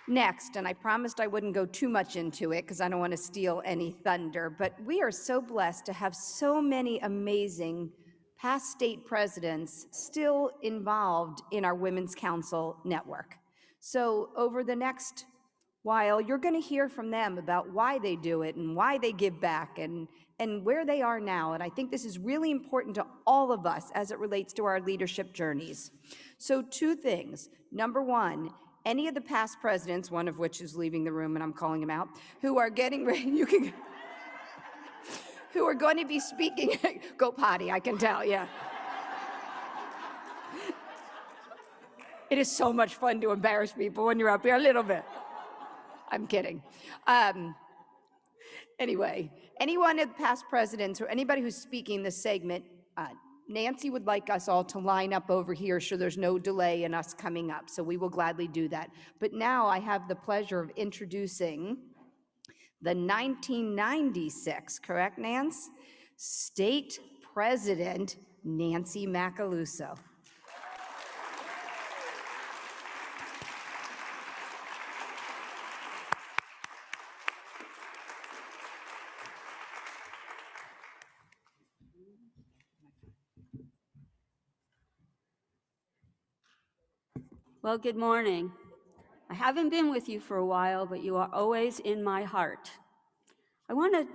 Next, and I promised I wouldn't go too much into it because I don't want to steal any thunder, but we are so blessed to have so many amazing past state presidents still involved in our Women's Council network. So over the next while, you're going to hear from them about why they do it and why they give back and where they are now. And I think this is really important to all of us as it relates to our leadership journeys. So 2 things. Number 1, any of the past presidents, one of which is leaving the room and I'm calling him out, who are getting ready, who are going to be speaking, go potty, I can tell, yeah. It is so much fun to embarrass people when you're up here, a little bit. I'm kidding. Anyway, any one of the past presidents or anybody who's speaking this segment, Nancy would like us all to line up over here so there's no delay in us coming up, so we will gladly do that. But now I have the pleasure of introducing the 1996, correct, Nance? State President Nancy Macaluso. Well, good morning. I haven't been with you for a while, but you are always in my heart. I want to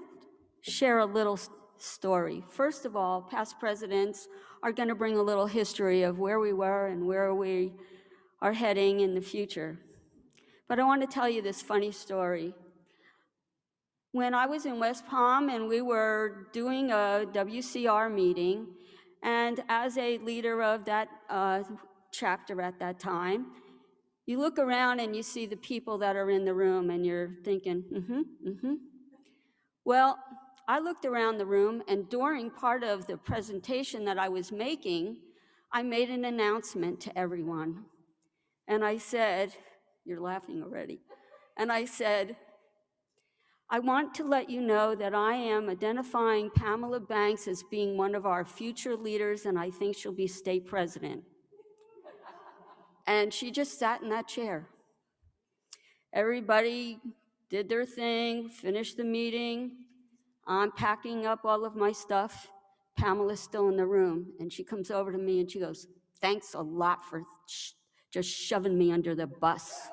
share a little story. First of all, past presidents are going to bring a little history of where we were and where we are heading in the future. But I want to tell you this funny story. When I was in West Palm and we were doing a WCR meeting, and as a leader of that chapter at that time, you look around and you see the people that are in the room and you're thinking, Well, I looked around the room, and during part of the presentation that I was making, I made an announcement to everyone. And I said, you're laughing already. And I said, I want to let you know that I am identifying Pamela Banks as being one of our future leaders, and I think she'll be state president. And she just sat in that chair. Everybody did their thing, finished the meeting. I'm packing up all of my stuff. Pamela's still in the room, and she comes over to me and she goes, thanks a lot for just shoving me under the bus.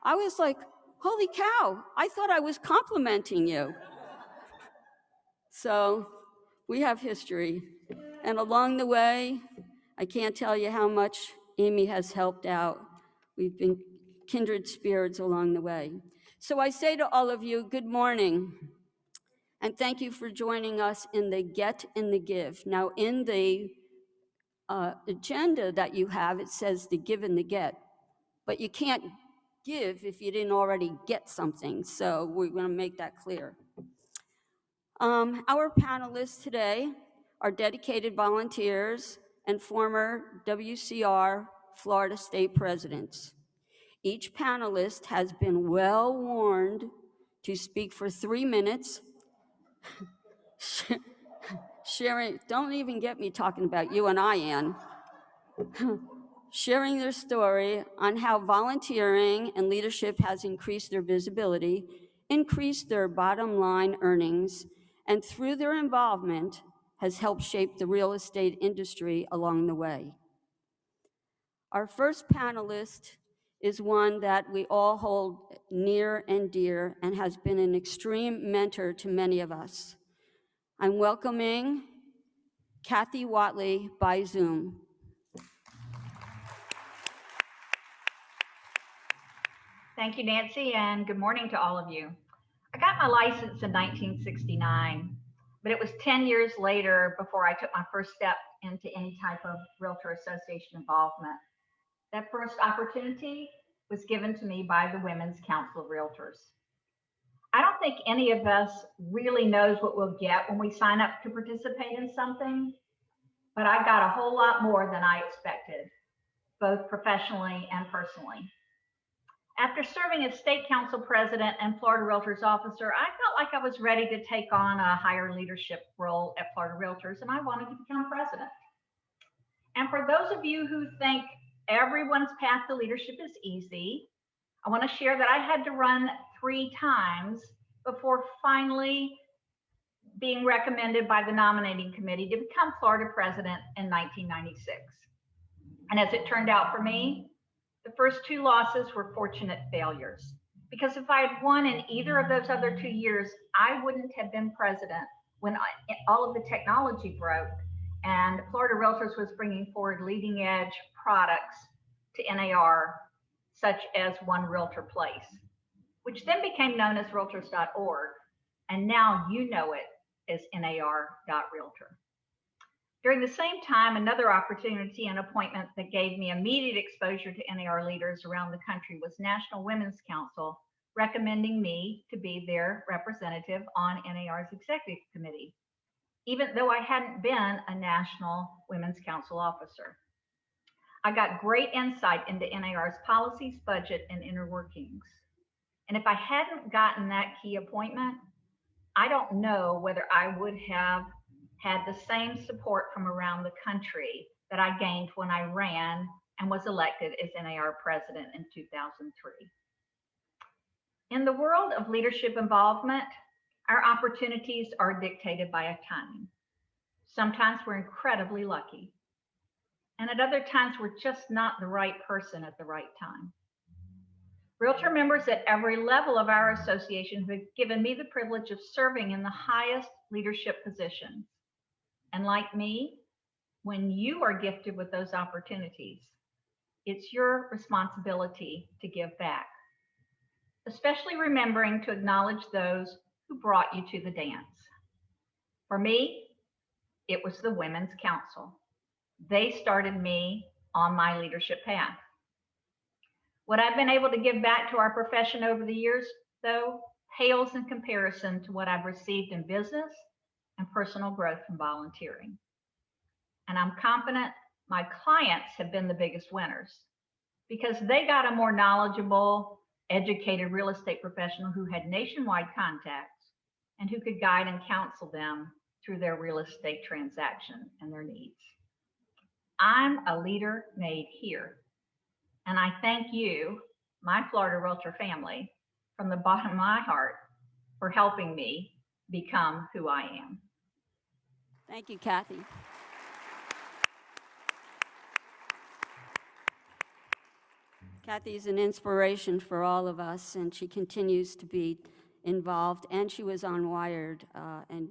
I was like, holy cow, I thought I was complimenting you. So we have history. And along the way, I can't tell you how much Amy has helped out. We've been kindred spirits along the way. So I say to all of you, good morning. And thank you for joining us in the Get and the Give. Now, in the agenda that you have, it says the give and the get. But you can't give if you didn't already get something. So we're going to make that clear. Our panelists today are dedicated volunteers and former WCR Florida State presidents. Each panelist has been well warned to speak for 3 minutes. Sharing, don't even get me talking about you and I, Ann. Sharing their story on how volunteering and leadership has increased their visibility, increased their bottom line earnings, and through their involvement has helped shape the real estate industry along the way. Our first panelist is one that we all hold near and dear and has been an extreme mentor to many of us. I'm welcoming Kathy Watley by Zoom. Thank you, Nancy, and good morning to all of you. I got my license in 1969, but it was 10 years later before I took my first step into any type of Realtor Association involvement. That first opportunity was given to me by the Women's Council of Realtors. I don't think any of us really knows what we'll get when we sign up to participate in something, but I got a whole lot more than I expected, both professionally and personally. After serving as state council president and Florida Realtors officer, I felt like I was ready to take on a higher leadership role at Florida Realtors, and I wanted to become president. And for those of you who think everyone's path to leadership is easy. I want to share that I had to run 3 times before finally being recommended by the nominating committee to become Florida president in 1996. And as it turned out for me, the first 2 losses were fortunate failures. Because if I had won in either of those other 2 years, I wouldn't have been president when all of the technology broke and Florida Realtors was bringing forward leading edge products to NAR, such as One Realtor Place, which then became known as Realtors.org. And now you know it as NAR.Realtor. During the same time, another opportunity and appointment that gave me immediate exposure to NAR leaders around the country was National Women's Council recommending me to be their representative on NAR's executive committee, even though I hadn't been a National Women's Council officer. I got great insight into NAR's policies, budget, and inner workings. And if I hadn't gotten that key appointment, I don't know whether I would have had the same support from around the country that I gained when I ran and was elected as NAR president in 2003. In the world of leadership involvement, our opportunities are dictated by a timing. Sometimes we're incredibly lucky, and at other times we're just not the right person at the right time. Realtor members at every level of our association have given me the privilege of serving in the highest leadership positions. And like me, when you are gifted with those opportunities, it's your responsibility to give back, especially remembering to acknowledge those who brought you to the dance. For me, it was the Women's Council. They started me on my leadership path. What I've been able to give back to our profession over the years, though, pales in comparison to what I've received in business and personal growth from volunteering. And I'm confident my clients have been the biggest winners because they got a more knowledgeable, educated real estate professional who had nationwide contacts and who could guide and counsel them through their real estate transaction and their needs. I'm a leader made here. And I thank you, my Florida Realtor family, from the bottom of my heart for helping me become who I am. Thank you, Kathy. Kathy is an inspiration for all of us, and she continues to be involved, and she was on Wired and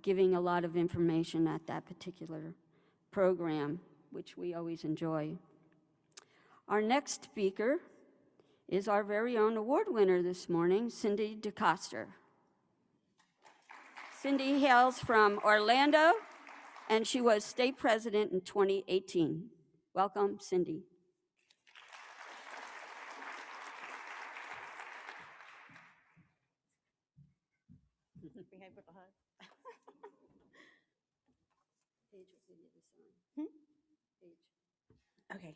giving a lot of information at that particular program, which we always enjoy. Our next speaker is our very own award winner this morning, Cindy DeCoster. Cindy hails from Orlando, and she was state president in 2018. Welcome, Cindy. Okay,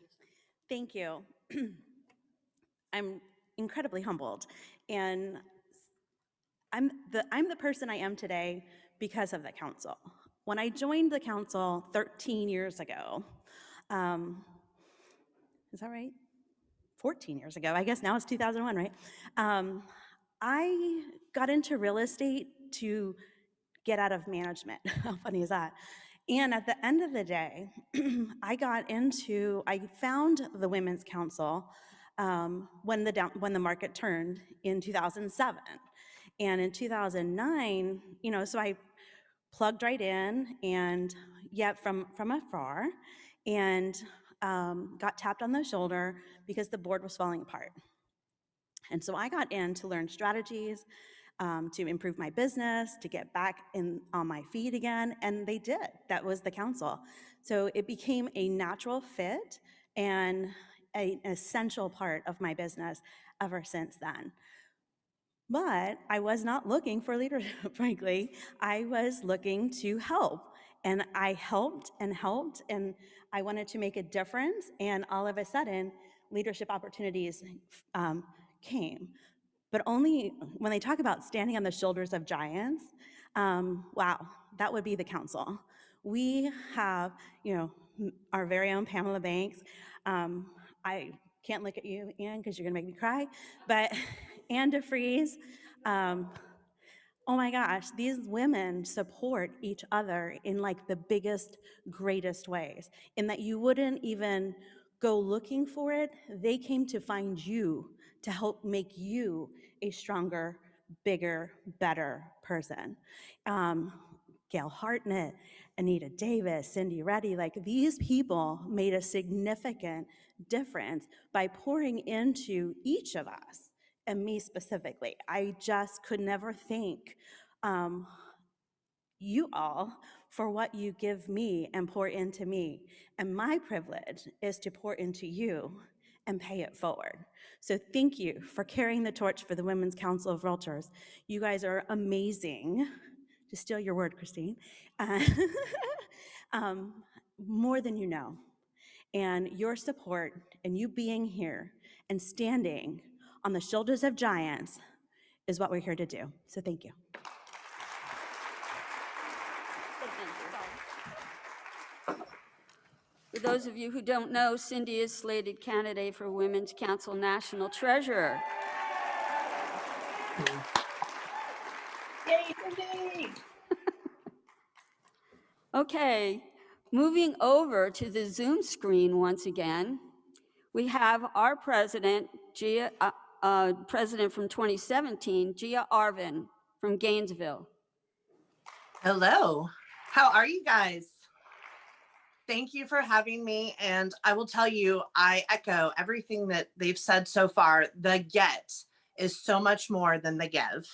thank you. I'm incredibly humbled, and I'm the person I am today because of the council. When I joined the council 13 years ago, is that right? 14 years ago, I guess now it's 2001, right? I got into real estate to get out of management. How funny is that? And at the end of the day, I found the Women's Council when the market turned in 2007. And in 2009, so I plugged right in and yet from afar and got tapped on the shoulder because the board was falling apart. And so I got in to learn strategies, to improve my business, to get back on my feet again, and they did. That was the council. So it became a natural fit and an essential part of my business ever since then. But I was not looking for leadership, frankly. I was looking to help, and I helped, and I wanted to make a difference, and all of a sudden, leadership opportunities came. But only when they talk about standing on the shoulders of giants, wow, that would be the council. We have, our very own Pamela Banks. I can't look at you, Anne, because you're going to make me cry, but Anne DeFries, oh my gosh, these women support each other in like the biggest, greatest ways, in that you wouldn't even go looking for it. They came to find you to help make you a stronger, bigger, better person. Gail Hartnett, Anita Davis, Cindy Reddy, like these people made a significant difference by pouring into each of us, and me specifically. I just could never thank you all for what you give me and pour into me. And my privilege is to pour into you and pay it forward. So thank you for carrying the torch for the Women's Council of Realtors. You guys are amazing. To steal your word, Christine. More than you know. And your support and you being here and standing on the shoulders of giants is what we're here to do. So thank you. For those of you who don't know, Cindy is slated candidate for Women's Council National Treasurer. Yay, Cindy! Okay, moving over to the Zoom screen once again, we have our president, president from 2017, Gia Arvin from Gainesville. Hello, how are you guys? Thank you for having me. And I will tell you, I echo everything that they've said so far. The get is so much more than the give.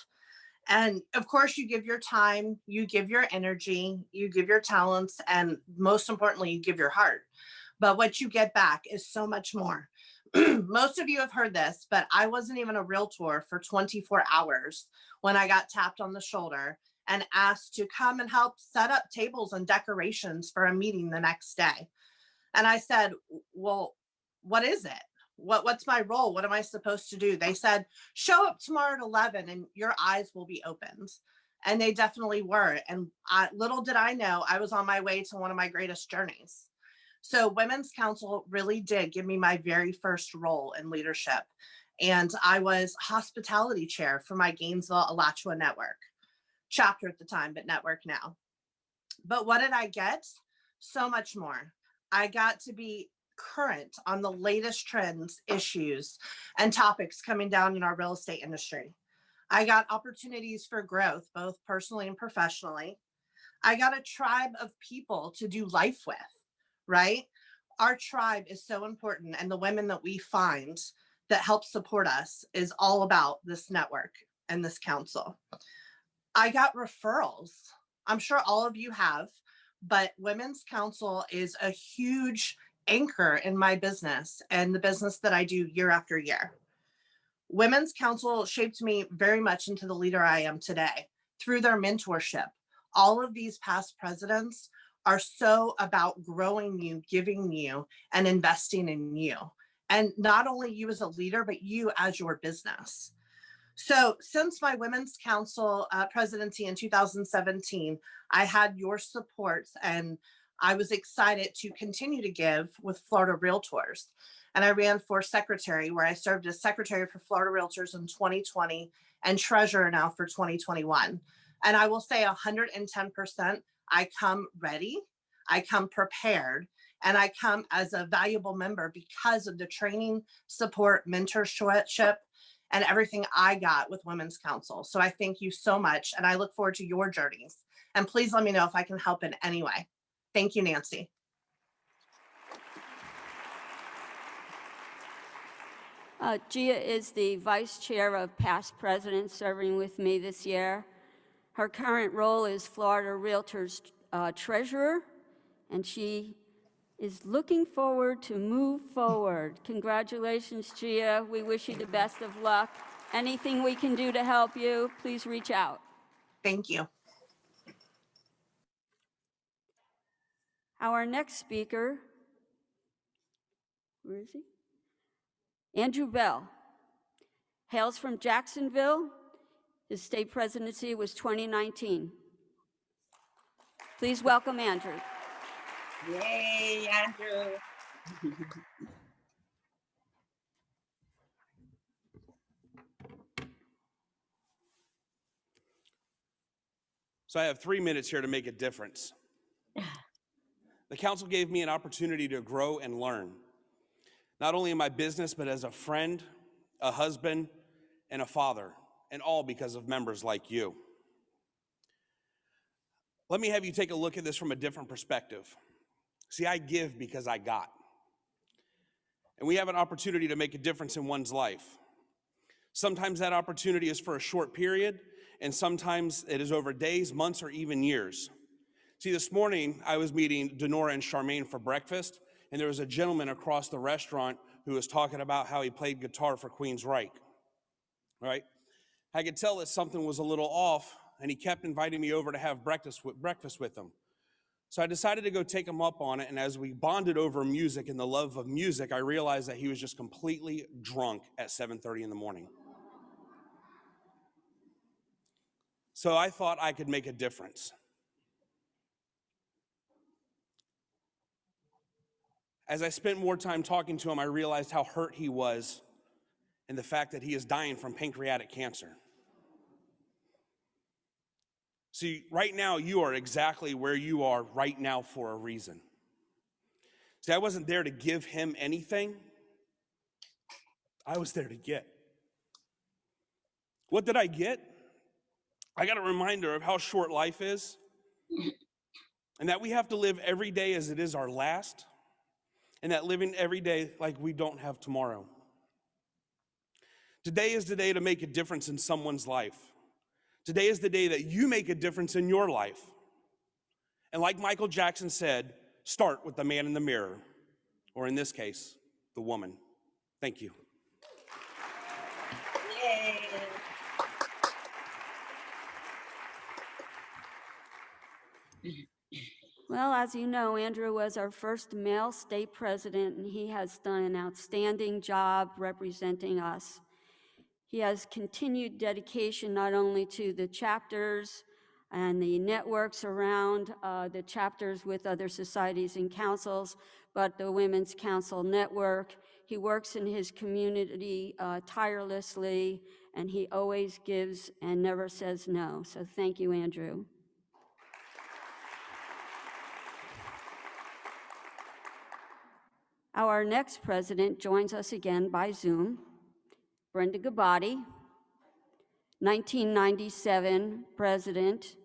And of course, you give your time, you give your energy, you give your talents, and most importantly, you give your heart. But what you get back is so much more. Most of you have heard this, but I wasn't even a realtor for 24 hours when I got tapped on the shoulder and asked to come and help set up tables and decorations for a meeting the next day. And I said, well, what is it? What's my role? What am I supposed to do? They said, show up tomorrow at 11 and your eyes will be opened. And they definitely were. And little did I know, I was on my way to one of my greatest journeys. So Women's Council really did give me my very first role in leadership. And I was hospitality chair for my Gainesville Alachua network, chapter at the time, but network now. But what did I get? So much more. I got to be current on the latest trends, issues, and topics coming down in our real estate industry. I got opportunities for growth, both personally and professionally. I got a tribe of people to do life with, right? Our tribe is so important, and the women that we find that help support us is all about this network and this council. I got referrals. I'm sure all of you have, but Women's Council is a huge anchor in my business and the business that I do year after year. Women's Council shaped me very much into the leader I am today through their mentorship. All of these past presidents are so about growing you, giving you, and investing in you. And not only you as a leader, but you as your business. So since my Women's Council presidency in 2017, I had your support and I was excited to continue to give with Florida Realtors. And I ran for secretary, where I served as secretary for Florida Realtors in 2020 and treasurer now for 2021. And I will say 110%, I come ready, I come prepared, and I come as a valuable member because of the training, support, mentorship, and everything I got with Women's Council. So I thank you so much, and I look forward to your journeys. And please let me know if I can help in any way. Thank you, Nancy. Gia is the vice chair of past presidents serving with me this year. Her current role is Florida Realtors treasurer, and she is looking forward to move forward. Congratulations, Gia. We wish you the best of luck. Anything we can do to help you, please reach out. Thank you. Our next speaker, where is he? Andrew Bell. Hails from Jacksonville. His state presidency was 2019. Please welcome Andrew. Yay, Andrew. So I have 3 minutes here to make a difference. The council gave me an opportunity to grow and learn, not only in my business, but as a friend, a husband, and a father, and all because of members like you. Let me have you take a look at this from a different perspective. See, I give because I got. And we have an opportunity to make a difference in one's life. Sometimes that opportunity is for a short period, and sometimes it is over days, months, or even years. See, this morning I was meeting Denora and Charmaine for breakfast, and there was a gentleman across the restaurant who was talking about how he played guitar for Queensryche, right? I could tell that something was a little off, and he kept inviting me over to have breakfast with him. So I decided to go take him up on it, and as we bonded over music and the love of music, I realized that he was just completely drunk at 7:30 in the morning. So I thought I could make a difference. As I spent more time talking to him, I realized how hurt he was and the fact that he is dying from pancreatic cancer. See, right now, you are exactly where you are right now for a reason. See, I wasn't there to give him anything. I was there to get. What did I get? I got a reminder of how short life is, and that we have to live every day as it is our last, and that living every day like we don't have tomorrow. Today is the day to make a difference in someone's life. Today is the day that you make a difference in your life. And like Michael Jackson said, start with the man in the mirror, or in this case, the woman. Thank you. Yay. Well, as you know, Andrew was our first male state president, and he has done an outstanding job representing us. He has continued dedication not only to the chapters and the networks around the chapters with other societies and councils, but the Women's Council Network. He works in his community tirelessly, and he always gives and never says no. So thank you, Andrew. Our next president joins us again by Zoom, Brenda Gabati, 1997 president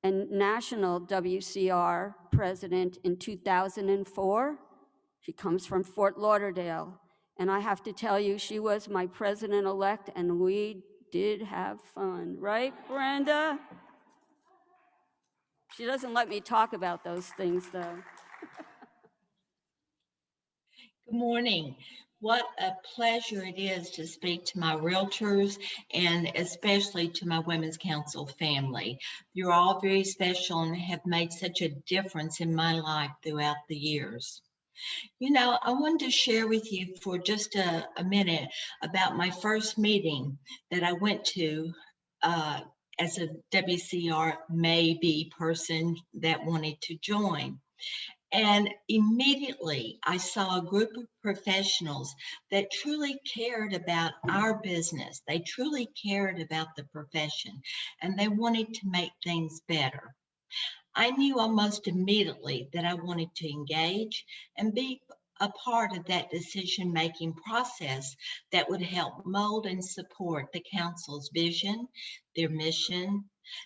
and national WCR president in 2004. She comes from Fort Lauderdale, and I have to tell you, she was my president-elect, and we did have fun, right, Brenda? She doesn't let me talk about those things, though. Good morning. What a pleasure it is to speak to my realtors and especially to my Women's Council family. You're all very special and have made such a difference in my life throughout the years. You know, I wanted to share with you for just a minute about my first meeting that I went to as a WCR maybe person that wanted to join. And immediately I saw a group of professionals that truly cared about our business. They truly cared about the profession, and they wanted to make things better. I knew almost immediately that I wanted to engage and be a part of that decision-making process that would help mold and support the council's vision, their mission,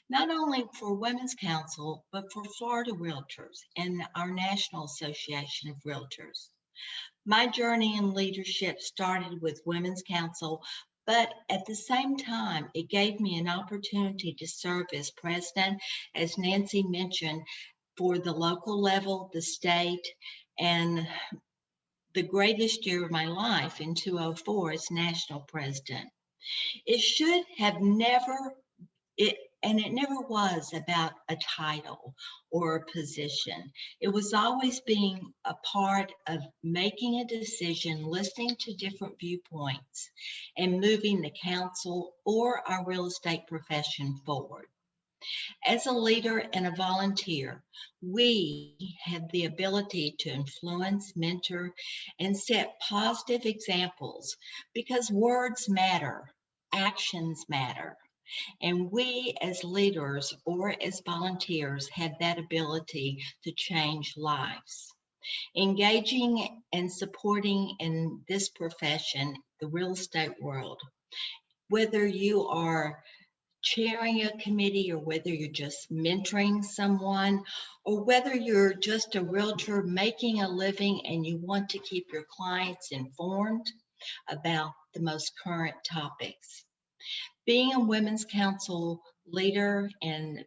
not only for Women's Council, but for Florida Realtors and our National Association of Realtors. My journey in leadership started with Women's Council, but at the same time, it gave me an opportunity to serve as president, as Nancy mentioned, for the local level, the state, and the greatest year of my life in 2004 as national president. It should have never, it never was about a title or a position. It was always being a part of making a decision, listening to different viewpoints, and moving the council or our real estate profession forward. As a leader and a volunteer, we have the ability to influence, mentor, and set positive examples because words matter, actions matter. And we as leaders or as volunteers have that ability to change lives. Engaging and supporting in this profession, the real estate world, whether you are chairing a committee or whether you're just mentoring someone or whether you're just a realtor making a living and you want to keep your clients informed about the most current topics. Being a Women's Council leader and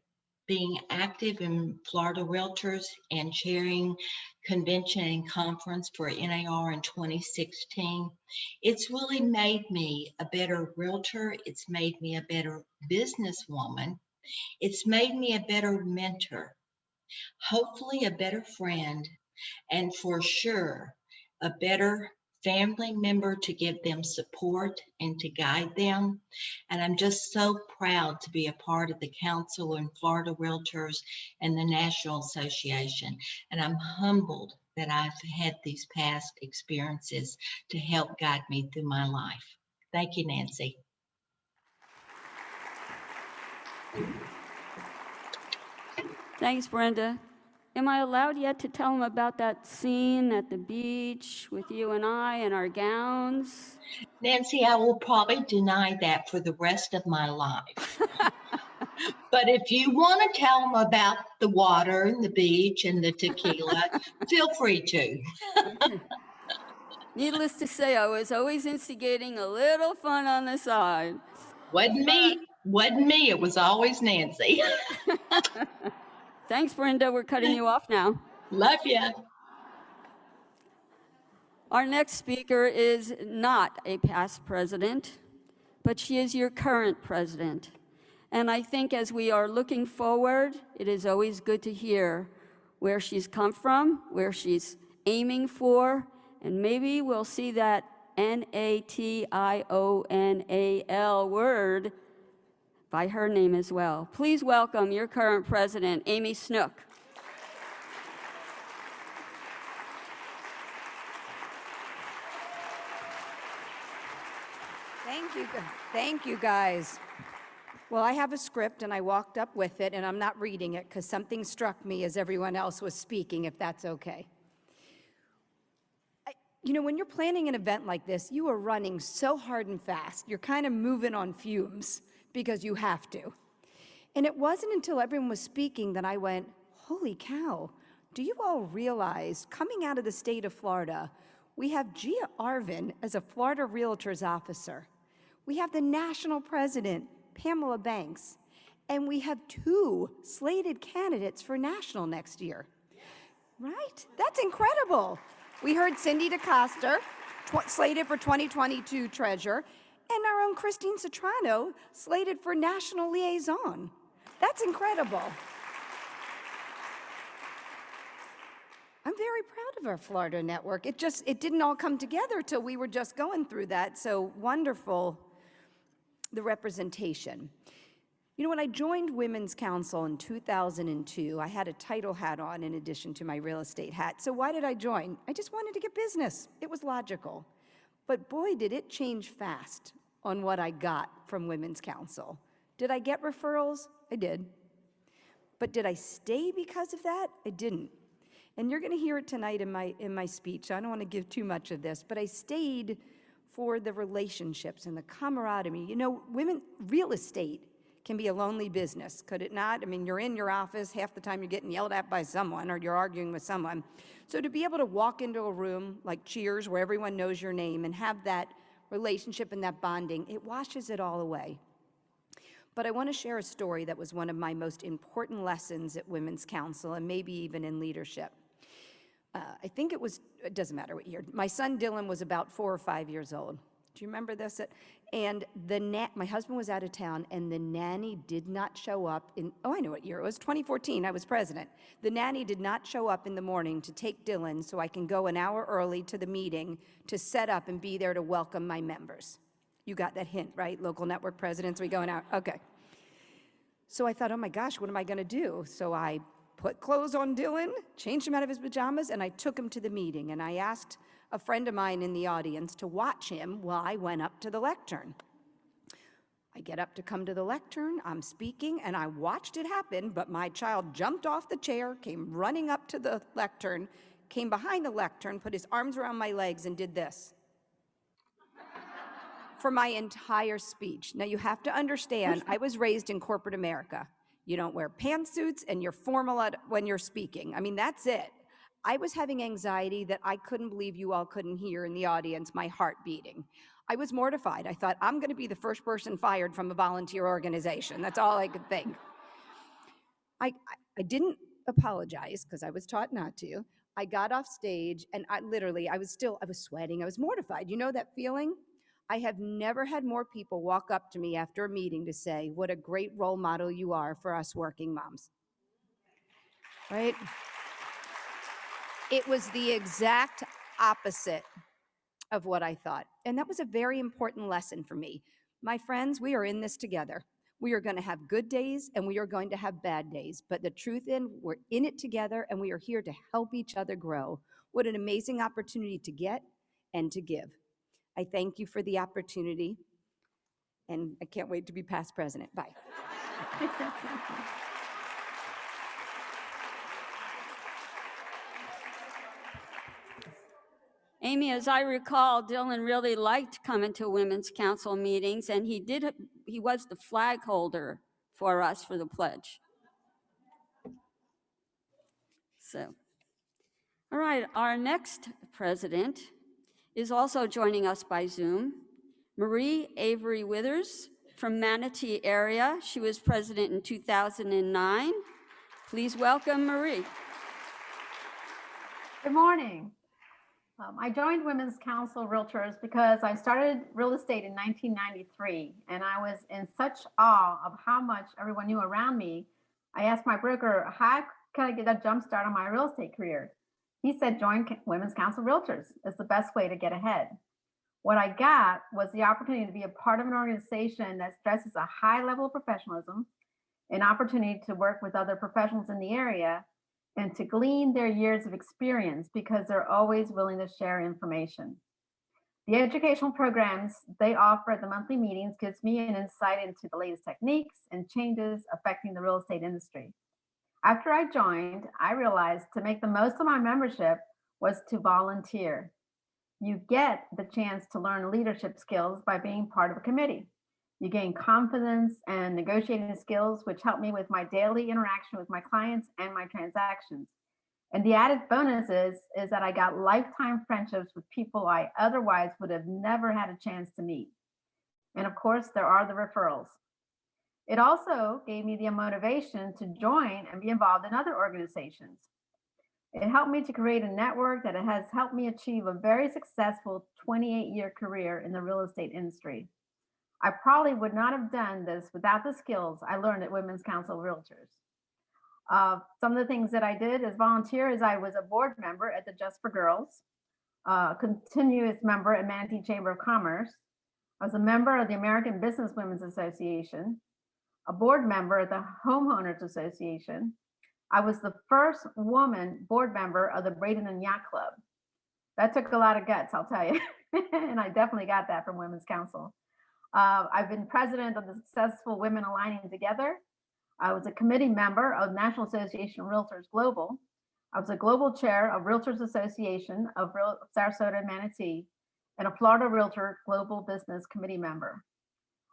being active in Florida Realtors and chairing convention and conference for NAR in 2016, it's really made me a better realtor. It's made me a better businesswoman. It's made me a better mentor, hopefully a better friend, and for sure, a better family member to give them support and to guide them. And I'm just so proud to be a part of the Council and Florida Realtors and the National Association. And I'm humbled that I've had these past experiences to help guide me through my life. Thank you, Nancy. Thanks, Brenda. Am I allowed yet to tell them about that scene at the beach with you and I in our gowns? Nancy, I will probably deny that for the rest of my life. But if you want to tell them about the water and the beach and the tequila, feel free to. Needless to say, I was always instigating a little fun on the side. Wasn't me, it was always Nancy. Thanks, Brenda. We're cutting you off now. Love ya. Our next speaker is not a past president, but she is your current president. And I think as we are looking forward, it is always good to hear where she's come from, where she's aiming for, and maybe we'll see that NATIONAL word by her name as well. Please welcome your current president, Amy Snook. Thank you, guys. Well, I have a script, and I walked up with it, and I'm not reading it because something struck me as everyone else was speaking, if that's okay. When you're planning an event like this, you are running so hard and fast. You're kind of moving on fumes because you have to. And it wasn't until everyone was speaking that I went, holy cow, do you all realize, coming out of the state of Florida, we have Gia Arvin as a Florida Realtors officer. We have the national president, Pamela Banks, and we have 2 slated candidates for national next year. Right? That's incredible. We heard Cindy DeCoster, slated for 2022 treasurer, and our own Christine Citrano, slated for national liaison. That's incredible. I'm very proud of our Florida network. It didn't all come together till we were just going through that, so wonderful, the representation. When I joined Women's Council in 2002, I had a title hat on in addition to my real estate hat. So why did I join? I just wanted to get business. It was logical. But boy, did it change fast on what I got from Women's Council. Did I get referrals? I did. But did I stay because of that? I didn't. And you're going to hear it tonight in my speech. So I don't want to give too much of this, but I stayed for the relationships and the camaraderie. Women, real estate can be a lonely business, could it not? I mean, you're in your office, half the time you're getting yelled at by someone or you're arguing with someone. So to be able to walk into a room like Cheers where everyone knows your name and have that relationship and that bonding, it washes it all away. But I want to share a story that was one of my most important lessons at Women's Council and maybe even in leadership. I think it doesn't matter what year. My son Dylan was about 4 or 5 years old. Do you remember this? And my husband was out of town, and the nanny did not show up I know what year it was, 2014, I was president. The nanny did not show up in the morning to take Dylan so I can go an hour early to the meeting to set up and be there to welcome my members. You got that hint, right? Local network presidents, we going out, okay. So I thought, oh my gosh, what am I gonna do? So I put clothes on Dylan, changed him out of his pajamas, and I took him to the meeting, and I asked a friend of mine in the audience to watch him while I went up to the lectern. I get up to come to the lectern, I'm speaking, and I watched it happen, but my child jumped off the chair, came running up to the lectern, came behind the lectern, put his arms around my legs, and did this for my entire speech. Now, you have to understand, I was raised in corporate America. You don't wear pantsuits, and you're formal when you're speaking. I mean, that's it. I was having anxiety that I couldn't believe you all couldn't hear in the audience, my heart beating. I was mortified. I thought, I'm going to be the first person fired from a volunteer organization. That's all I could think. I didn't apologize because I was taught not to. I got off stage and I was sweating. I was mortified. You know that feeling? I have never had more people walk up to me after a meeting to say, what a great role model you are for us working moms. Right? It was the exact opposite of what I thought. And that was a very important lesson for me. My friends, we are in this together. We are going to have good days and we are going to have bad days. But the truth is, we're in it together and we are here to help each other grow. What an amazing opportunity to get and to give. I thank you for the opportunity. And I can't wait to be past president. Bye. Amy, as I recall, Dylan really liked coming to Women's Council meetings, and he was the flag holder for us for the pledge. So, all right, our next president is also joining us by Zoom, Marie Avery Withers from Manatee area. She was president in 2009. Please welcome Marie. Good morning. I joined Women's Council Realtors because I started real estate in 1993, and I was in such awe of how much everyone knew around me. I asked my broker, how can I get a jump start on my real estate career? He said, join Women's Council Realtors. It's the best way to get ahead. What I got was the opportunity to be a part of an organization that stresses a high level of professionalism, an opportunity to work with other professionals in the area, and to glean their years of experience because they're always willing to share information. The educational programs they offer at the monthly meetings gives me an insight into the latest techniques and changes affecting the real estate industry. After I joined, I realized to make the most of my membership was to volunteer. You get the chance to learn leadership skills by being part of a committee. You gain confidence and negotiating skills, which help me with my daily interaction with my clients and my transactions. And the added bonus is that I got lifetime friendships with people I otherwise would have never had a chance to meet. And of course, there are the referrals. It also gave me the motivation to join and be involved in other organizations. It helped me to create a network that has helped me achieve a very successful 28-year career in the real estate industry. I probably would not have done this without the skills I learned at Women's Council Realtors. Some of the things that I did as volunteer is I was a board member at the Just for Girls, continuous member at Manatee Chamber of Commerce. I was a member of the American Business Women's Association, a board member at the Homeowners Association. I was the first woman board member of the Braden and Yacht Club. That took a lot of guts, I'll tell you. And I definitely got that from Women's Council. I've been president of the Successful Women Aligning Together. I was a committee member of National Association of Realtors Global. I was a global chair of Realtors Association of Sarasota and Manatee, and a Florida Realtor Global Business Committee member.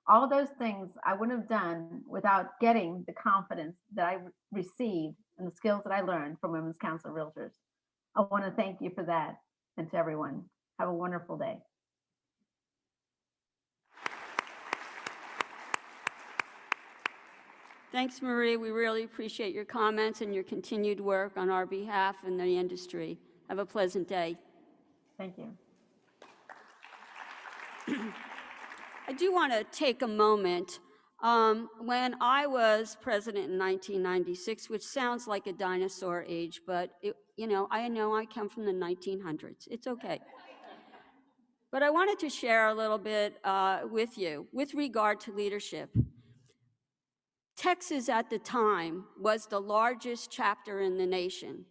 All of those things I wouldn't have done without getting the confidence that I received and the skills that I learned from Women's Council Realtors. I want to thank you for that, and to everyone. Have a wonderful day. Thanks, Marie. We really appreciate your comments and your continued work on our behalf in the industry. Have a pleasant day. Thank you. I do want to take a moment. When I was president in 1996, which sounds like a dinosaur age, but I know I come from the 1900s. It's okay. But I wanted to share a little bit with you with regard to leadership. Texas at the time was the largest chapter in the nation.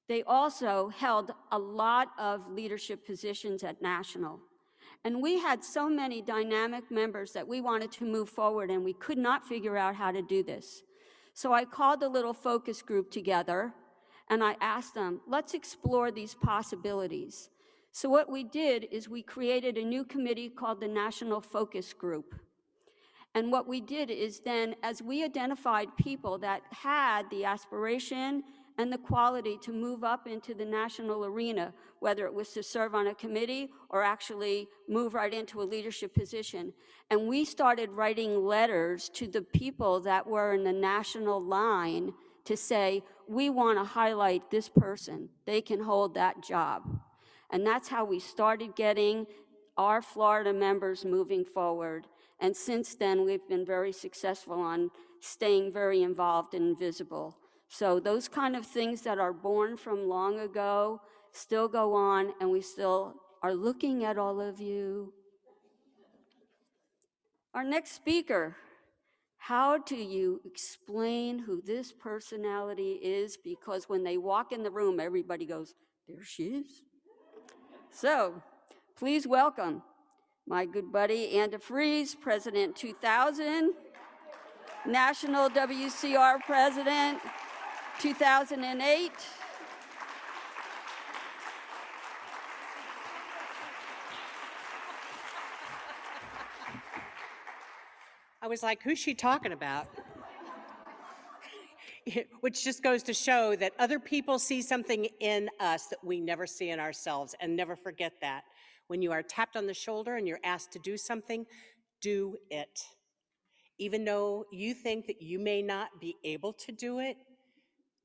They also held a lot of leadership positions at national. And we had so many dynamic members that we wanted to move forward, and we could not figure out how to do this. So I called a little focus group together, and I asked them, let's explore these possibilities. So what we did is we created a new committee called the National Focus Group. And what we did is then, as we identified people that had the aspiration and the quality to move up into the national arena, whether it was to serve on a committee or actually move right into a leadership position. And we started writing letters to the people that were in the national line to say, we want to highlight this person. They can hold that job. And that's how we started getting our Florida members moving forward. And since then, we've been very successful on staying very involved and visible. So those kind of things that are born from long ago still go on, and we still are looking at all of you. Our next speaker, how do you explain who this personality is? Because when they walk in the room, everybody goes, there she is. So please welcome my good buddy, Anna Fries, President 2000, National WCR President 2008. I was like, who's she talking about? Which just goes to show that other people see something in us that we never see in ourselves, and never forget that. When you are tapped on the shoulder and you're asked to do something, do it. Even though you think that you may not be able to do it,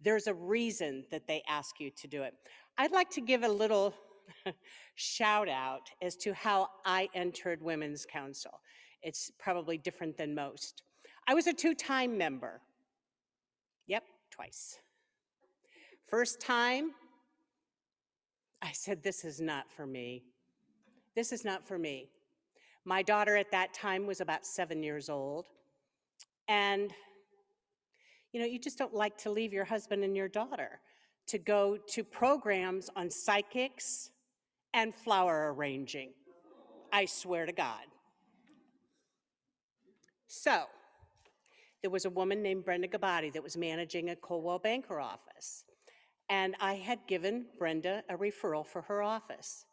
there's a reason that they ask you to do it. I'd like to give a little shout out as to how I entered Women's Council. It's probably different than most. I was a two-time member. Yep, twice. First time, I said, this is not for me. This is not for me. My daughter at that time was about 7 years old. And, you know, you just don't like to leave your husband and your daughter to go to programs on psychics and flower arranging. I swear to God. So, there was a woman named Brenda Gabati that was managing a Coldwell Banker office. And I had given Brenda a referral for her office.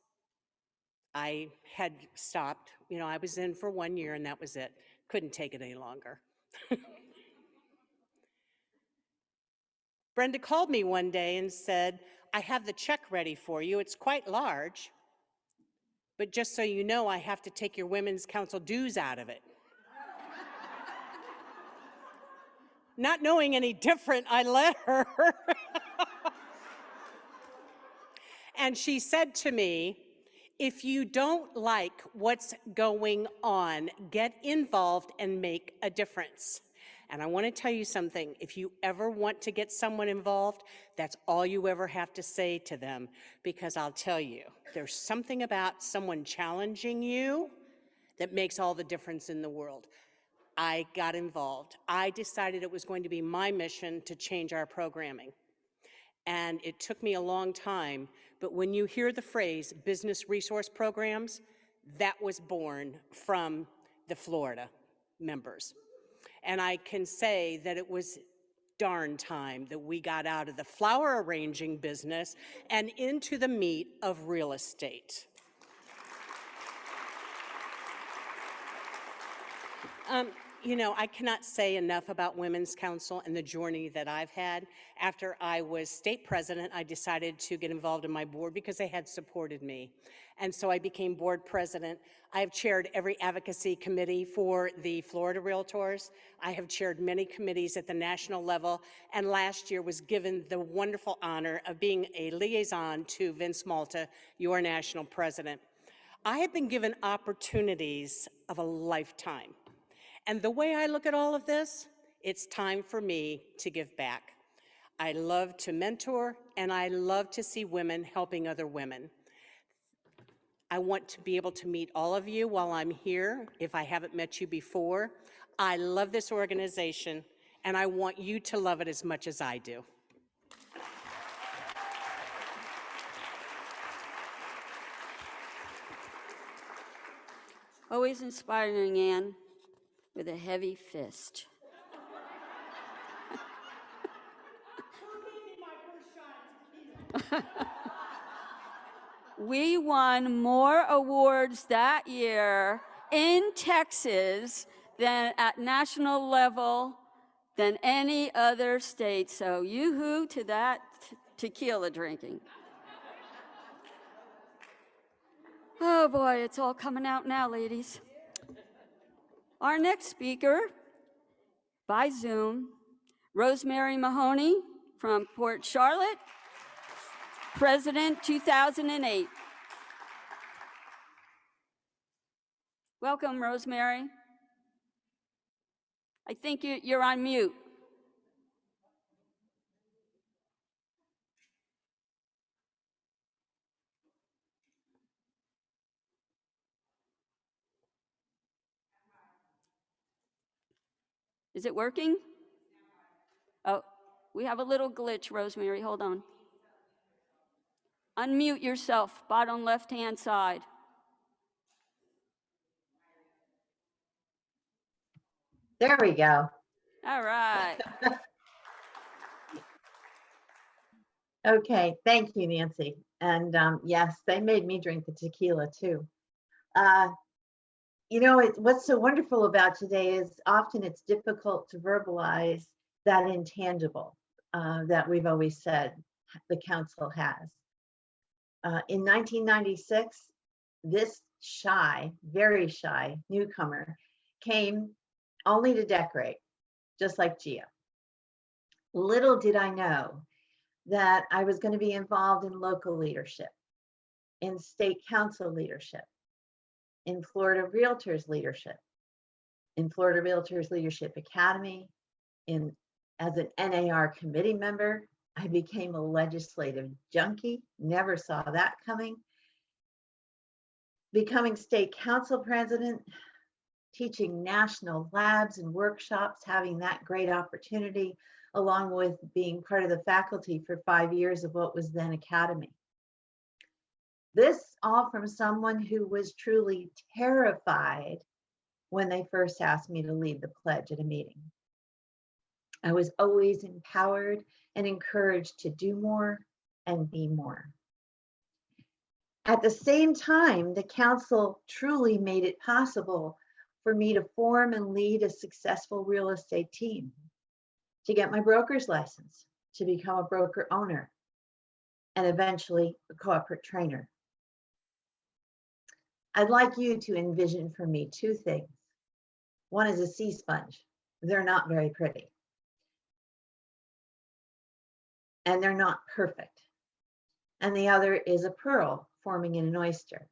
I had stopped, you know, I was in for 1 year and that was it. Couldn't take it any longer. Brenda called me one day and said, I have the check ready for you. It's quite large, but just so you know, I have to take your Women's Council dues out of it. Not knowing any different, I let her. And she said to me, if you don't like what's going on, get involved and make a difference. And I want to tell you something, if you ever want to get someone involved, that's all you ever have to say to them, because I'll tell you, there's something about someone challenging you that makes all the difference in the world. I got involved. I decided it was going to be my mission to change our programming. And it took me a long time, but when you hear the phrase business resource programs, that was born from the Florida members. And I can say that it was darn time that we got out of the flower arranging business and into the meat of real estate. You know, I cannot say enough about Women's Council and the journey that I've had. After I was state president, I decided to get involved in my board because they had supported me. And so I became board president. I have chaired every advocacy committee for the Florida Realtors. I have chaired many committees at the national level, and last year was given the wonderful honor of being a liaison to Vince Malta, your national president. I have been given opportunities of a lifetime. And the way I look at all of this, it's time for me to give back. I love to mentor, and I love to see women helping other women. I want to be able to meet all of you while I'm here, if I haven't met you before. I love this organization, and I want you to love it as much as I do. Always inspiring, Ann, with a heavy fist. We won more awards that year in Texas than at national level than any other state. So yoo-hoo to that tequila drinking. Oh boy, it's all coming out now, ladies. Our next speaker, by Zoom, Rosemary Mahoney from Port Charlotte, President 2008. Welcome, Rosemary. I think you're on mute. Is it working? Oh, we have a little glitch, Rosemary. Hold on. Unmute yourself, bottom left-hand side. There we go. All right. Okay, thank you, Nancy. And yes, they made me drink the tequila too. You know, what's so wonderful about today is often it's difficult to verbalize that intangible that we've always said the council has. In 1996, this shy, very shy newcomer came only to decorate, just like Gia. Little did I know that I was going to be involved in local leadership, in state council leadership, in Florida Realtors leadership, in Florida Realtors Leadership Academy, as an NAR committee member. I became a legislative junkie, never saw that coming. Becoming state council president, teaching national labs and workshops, having that great opportunity, along with being part of the faculty for 5 years of what was then Academy. This all from someone who was truly terrified when they first asked me to lead the pledge at a meeting. I was always empowered and encouraged to do more and be more. At the same time, the council truly made it possible for me to form and lead a successful real estate team, to get my broker's license, to become a broker owner, and eventually a corporate trainer. I'd like you to envision for me two things. One is a sea sponge. They're not very pretty. And they're not perfect. And the other is a pearl forming in an oyster.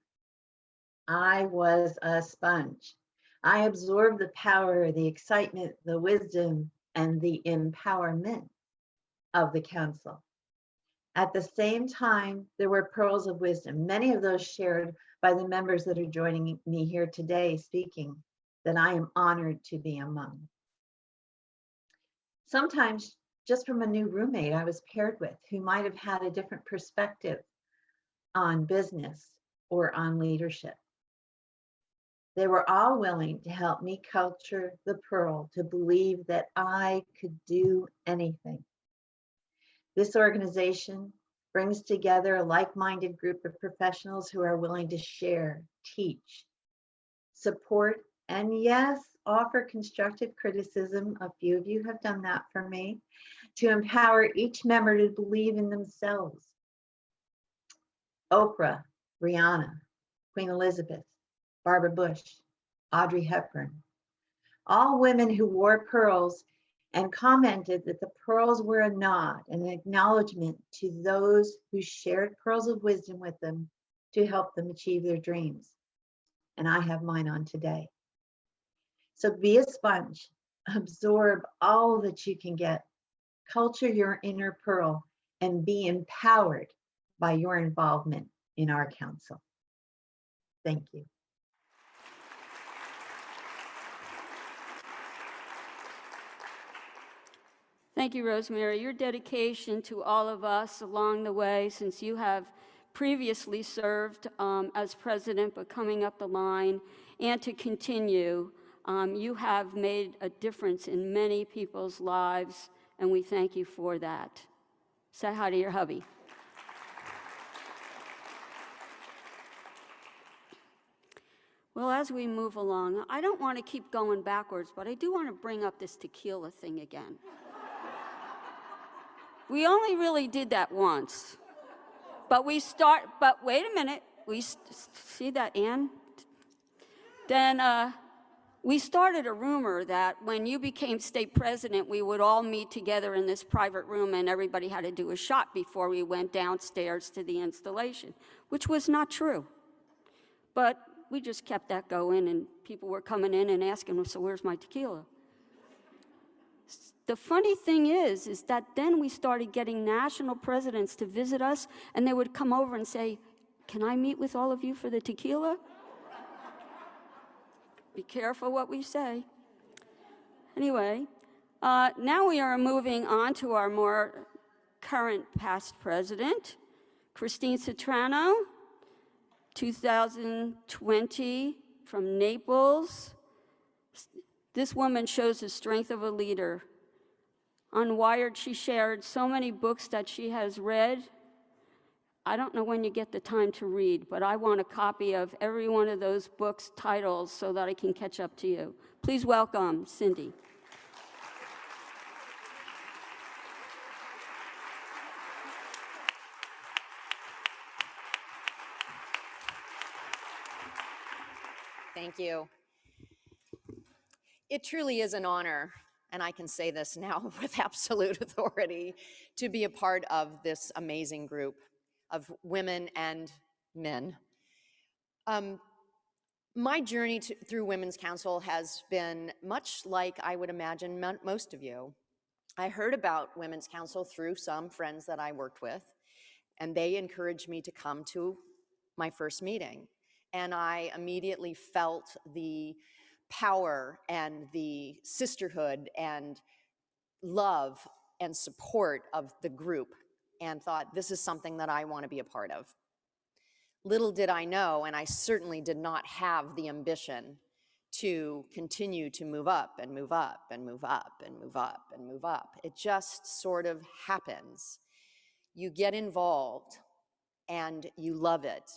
I was a sponge. I absorbed the power, the excitement, the wisdom, and the empowerment of the council. At the same time, there were pearls of wisdom, many of those shared by the members that are joining me here today speaking, that I am honored to be among. Sometimes just from a new roommate I was paired with who might have had a different perspective on business or on leadership. They were all willing to help me culture the pearl to believe that I could do anything. This organization brings together a like-minded group of professionals who are willing to share, teach, support, and yes, offer constructive criticism. A few of you have done that for me, to empower each member to believe in themselves. Oprah, Rihanna, Queen Elizabeth, Barbara Bush, Audrey Hepburn, all women who wore pearls and commented that the pearls were a nod, an acknowledgement to those who shared pearls of wisdom with them to help them achieve their dreams. And I have mine on today. So be a sponge, absorb all that you can get, culture your inner pearl, and be empowered by your involvement in our council. Thank you. Thank you, Rosemary. Your dedication to all of us along the way, since you have previously served as president, but coming up the line, and to continue. You have made a difference in many people's lives, and we thank you for that. Say hi to your hubby. Well, as we move along, I don't want to keep going backwards, but I do want to bring up this tequila thing again. We only really did that once. But wait a minute. See that, Ann? Then we started a rumor that when you became state president, we would all meet together in this private room and everybody had to do a shot before we went downstairs to the installation, which was not true. But we just kept that going, and people were coming in and asking, so where's my tequila? The funny thing is that then we started getting national presidents to visit us, and they would come over and say, can I meet with all of you for the tequila? Be careful what we say. Anyway, now we are moving on to our more current past president, Christine Citrano, 2020, from Naples. This woman shows the strength of a leader. On Wired, she shared so many books that she has read. I don't know when you get the time to read, but I want a copy of every one of those books' titles so that I can catch up to you. Please welcome Cindy. Thank you. It truly is an honor, and I can say this now with absolute authority, to be a part of this amazing group of women and men. My journey through Women's Council has been much like I would imagine most of you. I heard about Women's Council through some friends that I worked with, and they encouraged me to come to my first meeting. And I immediately felt the power and the sisterhood and love and support of the group, and thought, this is something that I want to be a part of. Little did I know, and I certainly did not have the ambition to continue to move up and move up and move up and move up and move up. It just sort of happens. You get involved and you love it.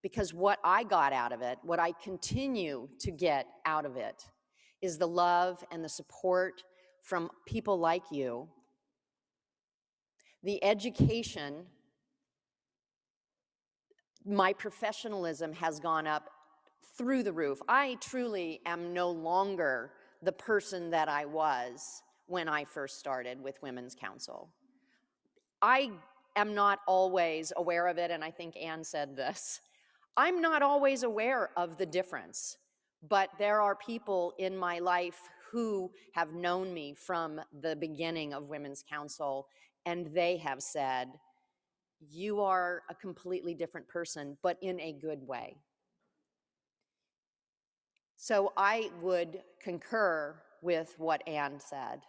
Because what I got out of it, what I continue to get out of it, is the love and the support from people like you, the education. My professionalism has gone up through the roof. I truly am no longer the person that I was when I first started with Women's Council. I am not always aware of it, and I think Ann said this. I'm not always aware of the difference, but there are people in my life who have known me from the beginning of Women's Council, and they have said, you are a completely different person, but in a good way. So I would concur with what Ann said.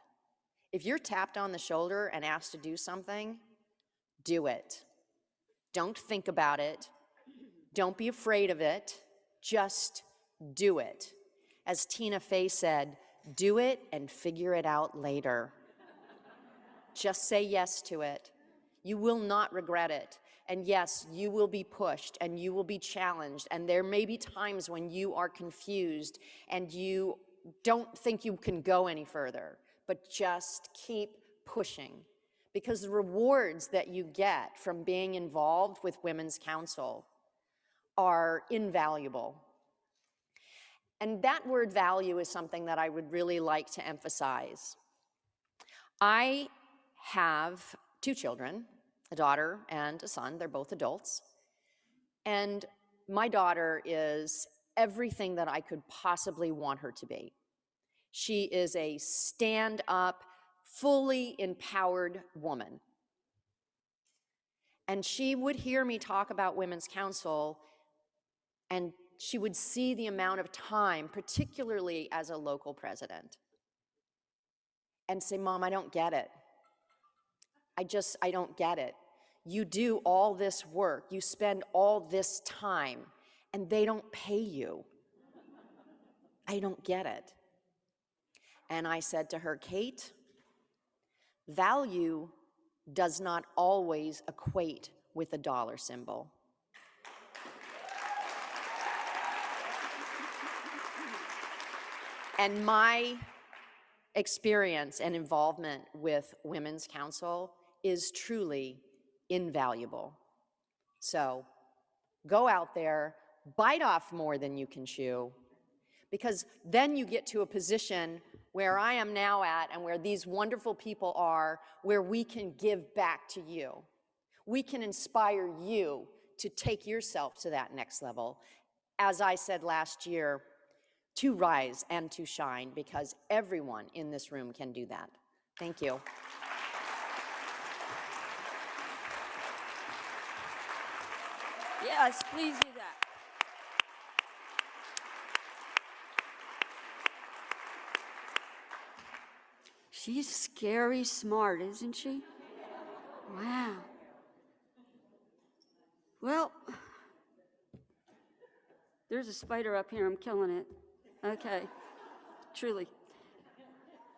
If you're tapped on the shoulder and asked to do something, do it. Don't think about it. Don't be afraid of it. Just do it. As Tina Fey said, do it and figure it out later. Just say yes to it. You will not regret it. And yes, you will be pushed and you will be challenged. And there may be times when you are confused and you don't think you can go any further, but just keep pushing. Because the rewards that you get from being involved with Women's Council are invaluable. And that word value is something that I would really like to emphasize. I have 2 children, a daughter and a son. They're both adults. And my daughter is everything that I could possibly want her to be. She is a stand-up, fully empowered woman. And she would hear me talk about Women's Council, and she would see the amount of time, particularly as a local president, and say, Mom, I don't get it. I don't get it. You do all this work, you spend all this time, and they don't pay you. I don't get it. And I said to her, Kate, value does not always equate with a dollar symbol. And my experience and involvement with Women's Council is truly invaluable. So go out there, bite off more than you can chew, because then you get to a position where I am now at and where these wonderful people are, where we can give back to you. We can inspire you to take yourself to that next level. As I said last year, to rise and to shine, because everyone in this room can do that. Thank you. Yes, please do that. She's scary smart, isn't she? Wow. Well, there's a spider up here. I'm killing it. Okay, truly.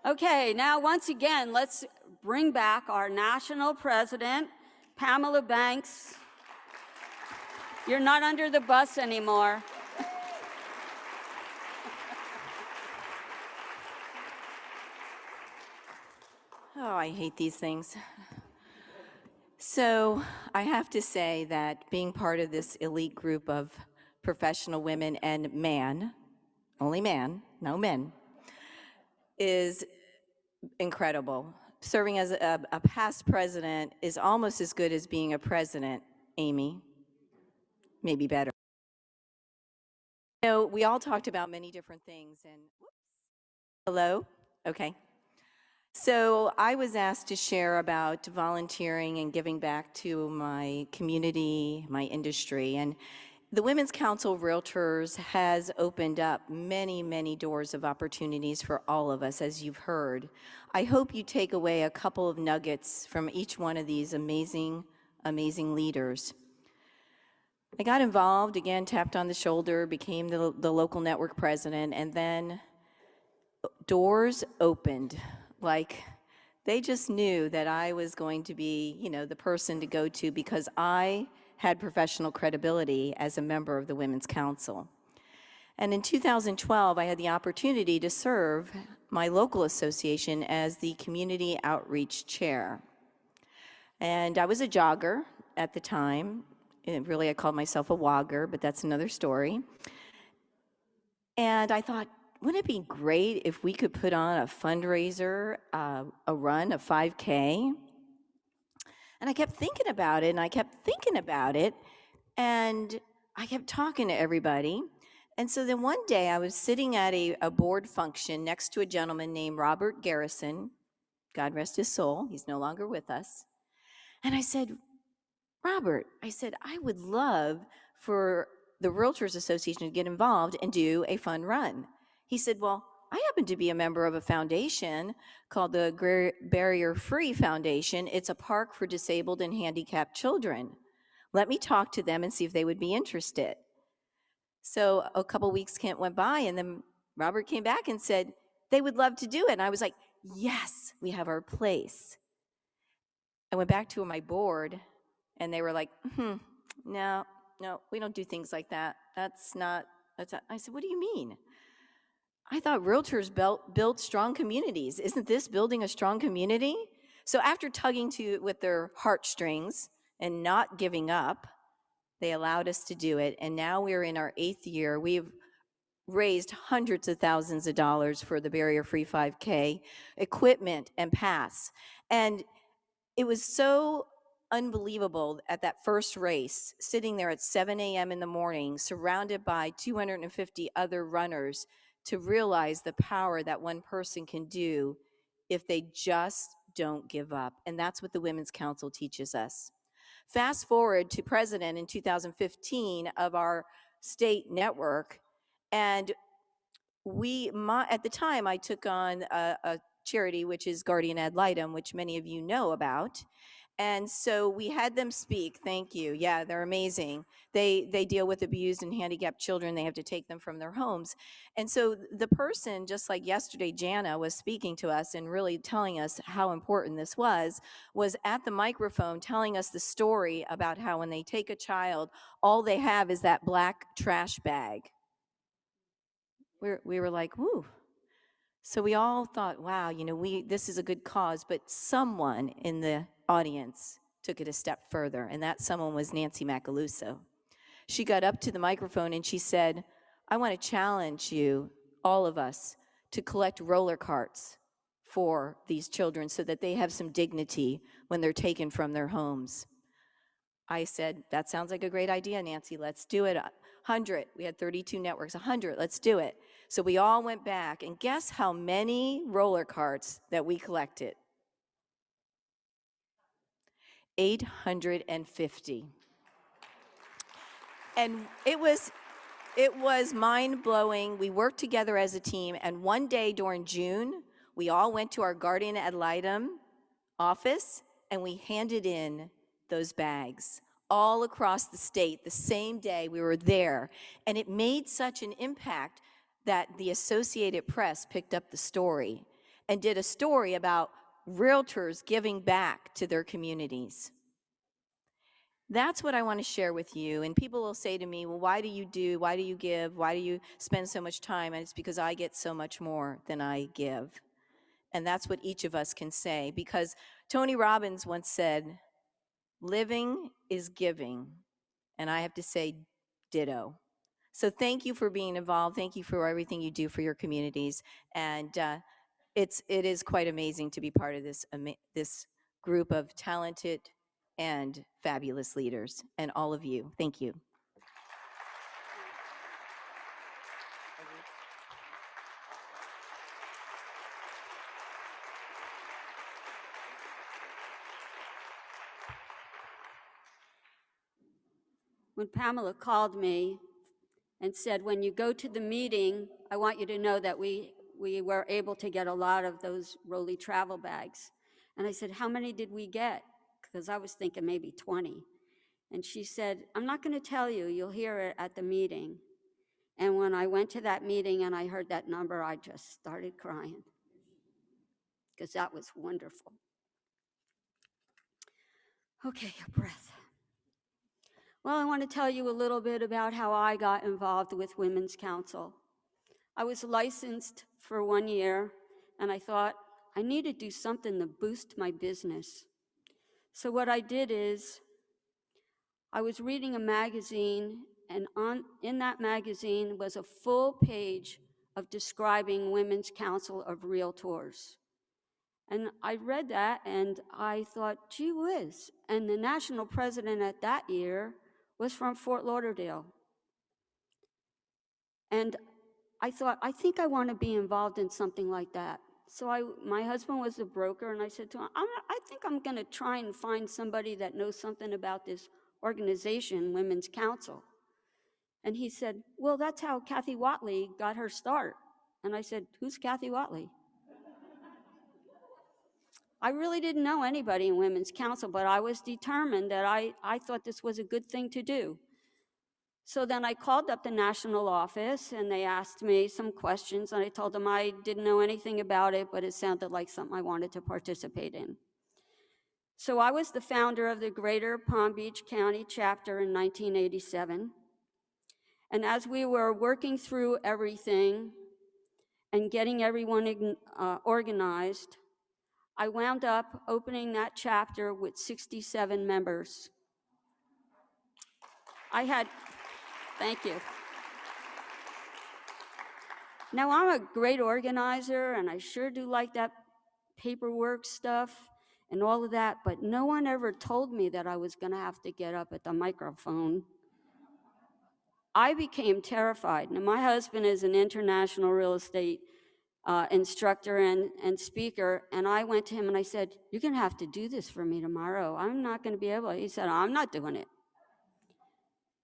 Okay, now once again, let's bring back our national president, Pamela Banks. You're not under the bus anymore. Oh, I hate these things. So I have to say that being part of this elite group of professional women and only man, no men, is incredible. Serving as a past president is almost as good as being a president, Amy, maybe better. You know, we all talked about many different things and, whoops. Hello? Okay. So I was asked to share about volunteering and giving back to my community, my industry, and the Women's Council of Realtors has opened up many, many doors of opportunities for all of us, as you've heard. I hope you take away a couple of nuggets from each one of these amazing, amazing leaders. I got involved, again, tapped on the shoulder, became the local network president, and then doors opened. Like, they just knew that I was going to be, you know, the person to go to because I had professional credibility as a member of the Women's Council. And in 2012, I had the opportunity to serve my local association as the Community Outreach Chair. And I was a jogger at the time. Really, I called myself a wogger, but that's another story. And I thought, wouldn't it be great if we could put on a fundraiser, a run, a 5K? And I kept thinking about it, and I kept thinking about it, and I kept talking to everybody. And so then one day I was sitting at a board function next to a gentleman named Robert Garrison. God rest his soul, he's no longer with us. And I said, Robert, I said, I would love for the Realtors Association to get involved and do a fun run. He said, well, I happen to be a member of a foundation called the Barrier Free Foundation. It's a park for disabled and handicapped children. Let me talk to them and see if they would be interested. So a couple weeks went by, and then Robert came back and said they would love to do it. And I was like, yes, we have our place. I went back to my board, and they were like, no, we don't do things like that. I said, what do you mean? I thought realtors build strong communities. Isn't this building a strong community? So after tugging with their heartstrings and not giving up, they allowed us to do it. And now we're in our 8th year. We've raised hundreds of thousands of dollars for the Barrier Free 5K, equipment and paths. And it was so unbelievable at that first race, sitting there at 7 a.m. in the morning, surrounded by 250 other runners, to realize the power that one person can do if they just don't give up. And that's what the Women's Council teaches us. Fast forward to president in 2015 of our state network, and at the time I took on a charity which is Guardian Ad Litem, which many of you know about. And so we had them speak. Thank you. Yeah, they're amazing. They deal with abused and handicapped children. They have to take them from their homes. And so the person, just like yesterday, Jana was speaking to us and really telling us how important this was at the microphone telling us the story about how when they take a child, all they have is that black trash bag. We were like, whoo. So we all thought, wow, this is a good cause, but someone in the audience took it a step further, and that someone was Nancy Macaluso. She got up to the microphone and she said, I want to challenge you, all of us, to collect roller carts for these children so that they have some dignity when they're taken from their homes. I said, that sounds like a great idea, Nancy. Let's do it. 100. We had 32 networks. 100. Let's do it. So we all went back, and guess how many roller carts that we collected? 850. And it was mind-blowing. We worked together as a team, and one day during June, we all went to our guardian ad litem office, and we handed in those bags all across the state the same day we were there. And it made such an impact that the Associated Press picked up the story and did a story about realtors giving back to their communities. That's what I want to share with you. And people will say to me, well, why do you give? Why do you spend so much time? And it's because I get so much more than I give. And that's what each of us can say, because Tony Robbins once said, living is giving. And I have to say, ditto. So thank you for being involved. Thank you for everything you do for your communities. And it is quite amazing to be part of this group of talented and fabulous leaders, and all of you. Thank you. When Pamela called me and said, when you go to the meeting, I want you to know that we were able to get a lot of those Rolly travel bags. And I said, how many did we get? Because I was thinking maybe 20. And she said, I'm not going to tell you. You'll hear it at the meeting. And when I went to that meeting and I heard that number, I just started crying because that was wonderful. Okay, a breath. Well, I want to tell you a little bit about how I got involved with Women's Council. I was licensed for 1 year, and I thought I need to do something to boost my business. So what I did is I was reading a magazine, and in that magazine was a full page of describing Women's Council of Realtors. And I read that, and I thought, gee whiz. And the national president at that year was from Fort Lauderdale. And I thought, I think I want to be involved in something like that. So my husband was a broker, and I said to him, I think I'm going to try and find somebody that knows something about this organization, Women's Council. And he said, well, that's how Kathy Watley got her start. And I said, who's Kathy Watley? I really didn't know anybody in Women's Council, but I was determined that I thought this was a good thing to do. So then I called up the national office, and they asked me some questions, and I told them I didn't know anything about it, but it sounded like something I wanted to participate in. So I was the founder of the Greater Palm Beach County chapter in 1987. And as we were working through everything and getting everyone organized, I wound up opening that chapter with 67 members. Thank you. Now, I'm a great organizer, and I sure do like that paperwork stuff and all of that, but no one ever told me that I was going to have to get up at the microphone. I became terrified. Now, my husband is an international real estate instructor and speaker, and I went to him and I said, you're going to have to do this for me tomorrow. I'm not going to be able to. He said, I'm not doing it.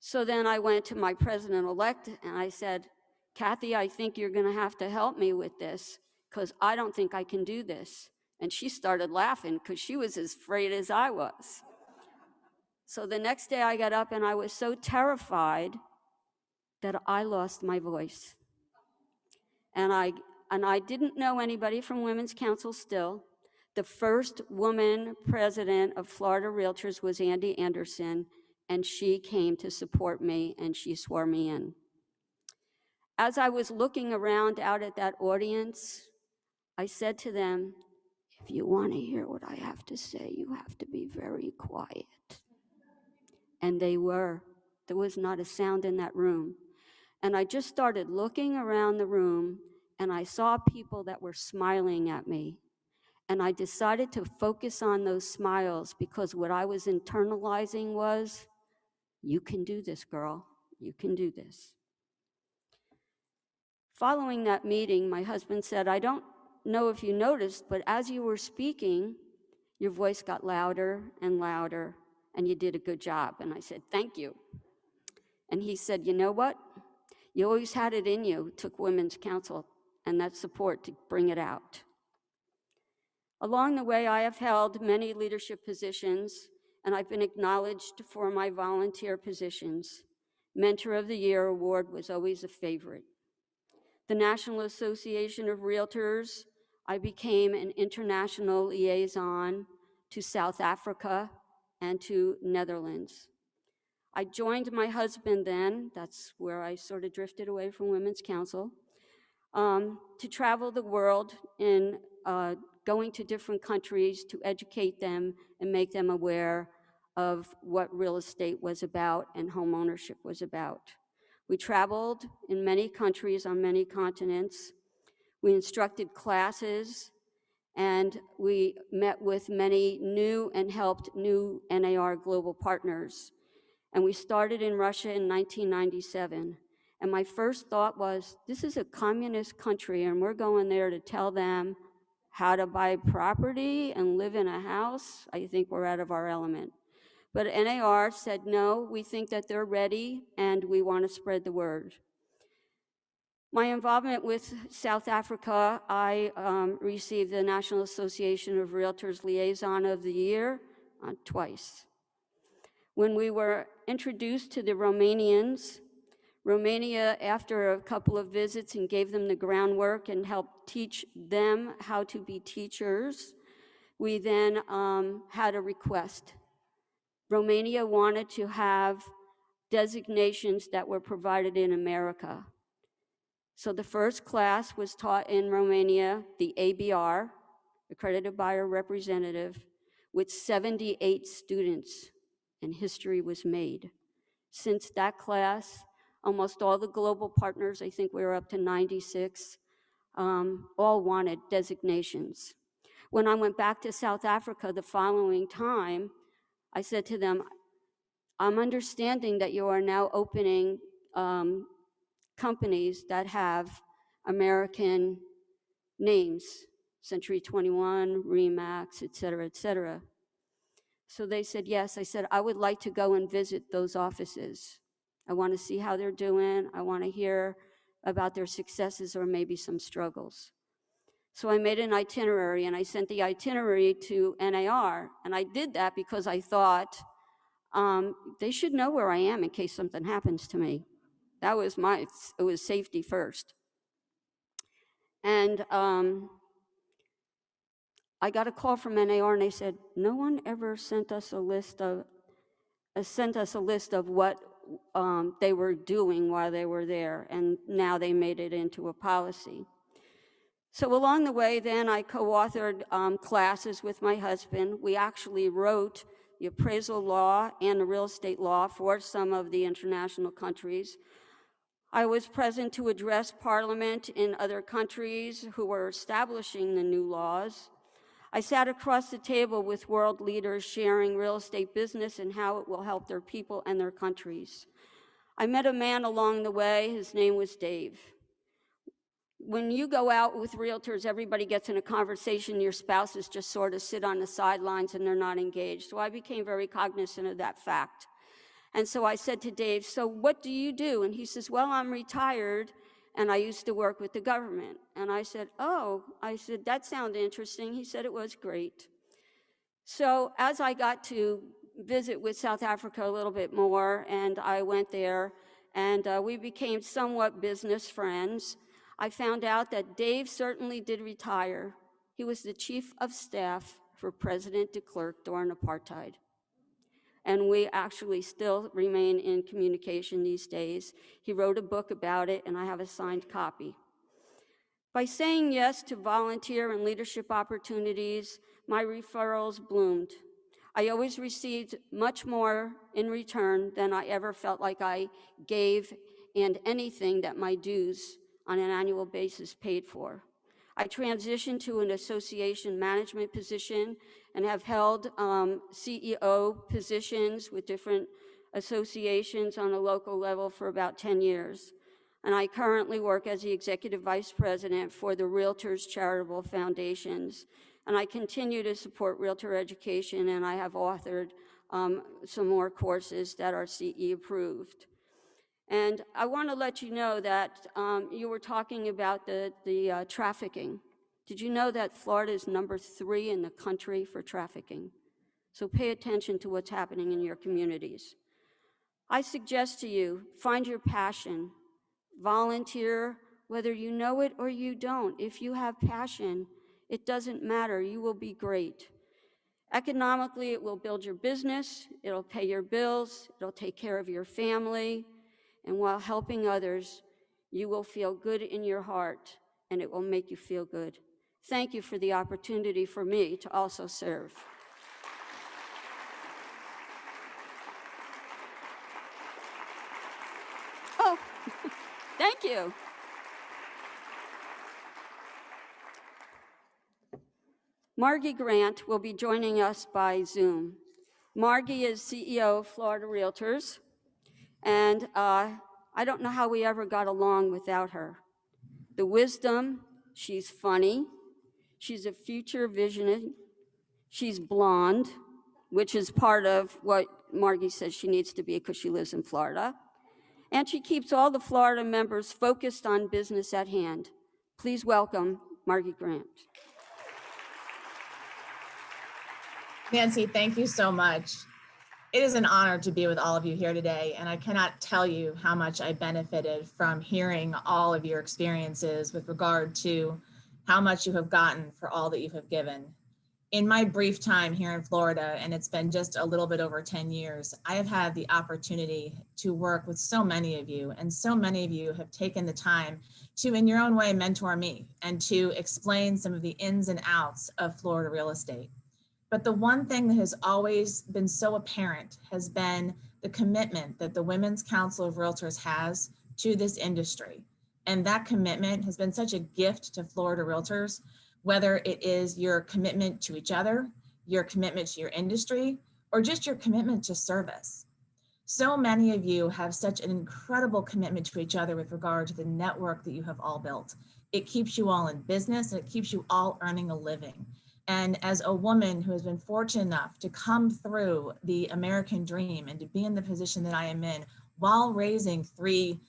So then I went to my president-elect and I said, Kathy, I think you're going to have to help me with this because I don't think I can do this. And she started laughing because she was as afraid as I was. So the next day I got up and I was so terrified that I lost my voice. And I didn't know anybody from Women's Council still. The first woman president of Florida Realtors was Andy Anderson, and she came to support me and she swore me in. As I was looking around out at that audience, I said to them, if you want to hear what I have to say, you have to be very quiet. And they were. There was not a sound in that room. And I just started looking around the room, and I saw people that were smiling at me. And I decided to focus on those smiles because what I was internalizing was, you can do this, girl. You can do this. Following that meeting, my husband said, I don't know if you noticed, but as you were speaking, your voice got louder and louder, and you did a good job. And I said, thank you. And he said, you know what? You always had it in you. It took Women's Council and that support to bring it out. Along the way, I have held many leadership positions, and I've been acknowledged for my volunteer positions. Mentor of the Year award was always a favorite. The National Association of Realtors, I became an international liaison to South Africa and to Netherlands. I joined my husband then, that's where I sort of drifted away from Women's Council, to travel the world in going to different countries to educate them and make them aware of what real estate was about and home ownership was about. We traveled in many countries on many continents. We instructed classes, and we met with many new and helped new NAR global partners. And we started in Russia in 1997. And my first thought was, this is a communist country, and we're going there to tell them how to buy property and live in a house. I think we're out of our element. But NAR said, no, we think that they're ready, and we want to spread the word. My involvement with South Africa, I received the National Association of Realtors Liaison of the Year twice. When we were introduced to the Romanians, Romania, after a couple of visits and gave them the groundwork and helped teach them how to be teachers, we then had a request. Romania wanted to have designations that were provided in America. So the first class was taught in Romania, the ABR, Accredited Buyer Representative, with 78 students, and history was made. Since that class, almost all the global partners, I think we were up to 96, all wanted designations. When I went back to South Africa the following time, I said to them, I'm understanding that you are now opening companies that have American names, Century 21, Remax, et cetera, et cetera. So they said, yes. I said, I would like to go and visit those offices. I want to see how they're doing. I want to hear about their successes or maybe some struggles. So I made an itinerary, and I sent the itinerary to NAR. And I did that because I thought they should know where I am in case something happens to me. That was it was safety first. And I got a call from NAR, and they said, no one ever sent us a list of what they were doing while they were there, and now they made it into a policy. So along the way, then I co-authored classes with my husband. We actually wrote the appraisal law and the real estate law for some of the international countries. I was present to address Parliament in other countries who were establishing the new laws. I sat across the table with world leaders sharing real estate business and how it will help their people and their countries. I met a man along the way. His name was Dave. When you go out with realtors, everybody gets in a conversation. Your spouses just sort of sit on the sidelines and they're not engaged. So I became very cognizant of that fact. And so I said to Dave, so what do you do? And he says, well, I'm retired and I used to work with the government. And I said, oh, I said, that sounded interesting. He said it was great. So as I got to visit with South Africa a little bit more, and I went there, and we became somewhat business friends, I found out that Dave certainly did retire. He was the chief of staff for President de Klerk during apartheid. And we actually still remain in communication these days. He wrote a book about it, and I have a signed copy. By saying yes to volunteer and leadership opportunities, my referrals bloomed. I always received much more in return than I ever felt like I gave, and anything that my dues on an annual basis paid for. I transitioned to an association management position and have held CEO positions with different associations on a local level for about 10 years. And I currently work as the Executive Vice President for the Realtors Charitable Foundations. And I continue to support realtor education, and I have authored some more courses that are CE approved. And I want to let you know that you were talking about the trafficking. Did you know that Florida is number 3 in the country for trafficking? So pay attention to what's happening in your communities. I suggest to you, find your passion, volunteer, whether you know it or you don't. If you have passion, it doesn't matter, you will be great. Economically, it will build your business, it'll pay your bills, it'll take care of your family, and while helping others, you will feel good in your heart, and it will make you feel good. Thank you for the opportunity for me to also serve. Oh, thank you. Margie Grant will be joining us by Zoom. Margie is CEO of Florida Realtors, and I don't know how we ever got along without her. The wisdom, she's funny, she's a future visionary, she's blonde, which is part of what Margie says she needs to be because she lives in Florida. And she keeps all the Florida members focused on business at hand. Please welcome Margie Grant. Nancy, thank you so much. It is an honor to be with all of you here today, and I cannot tell you how much I benefited from hearing all of your experiences with regard to how much you have gotten for all that you have given. In my brief time here in Florida, and it's been just a little bit over 10 years, I have had the opportunity to work with so many of you, and so many of you have taken the time to, in your own way, mentor me and to explain some of the ins and outs of Florida real estate. But the one thing that has always been so apparent has been the commitment that the Women's Council of Realtors has to this industry. And that commitment has been such a gift to Florida Realtors, whether it is your commitment to each other, your commitment to your industry, or just your commitment to service. So many of you have such an incredible commitment to each other with regard to the network that you have all built. It keeps you all in business, and it keeps you all earning a living. And as a woman who has been fortunate enough to come through the American dream and to be in the position that I am in while raising 3,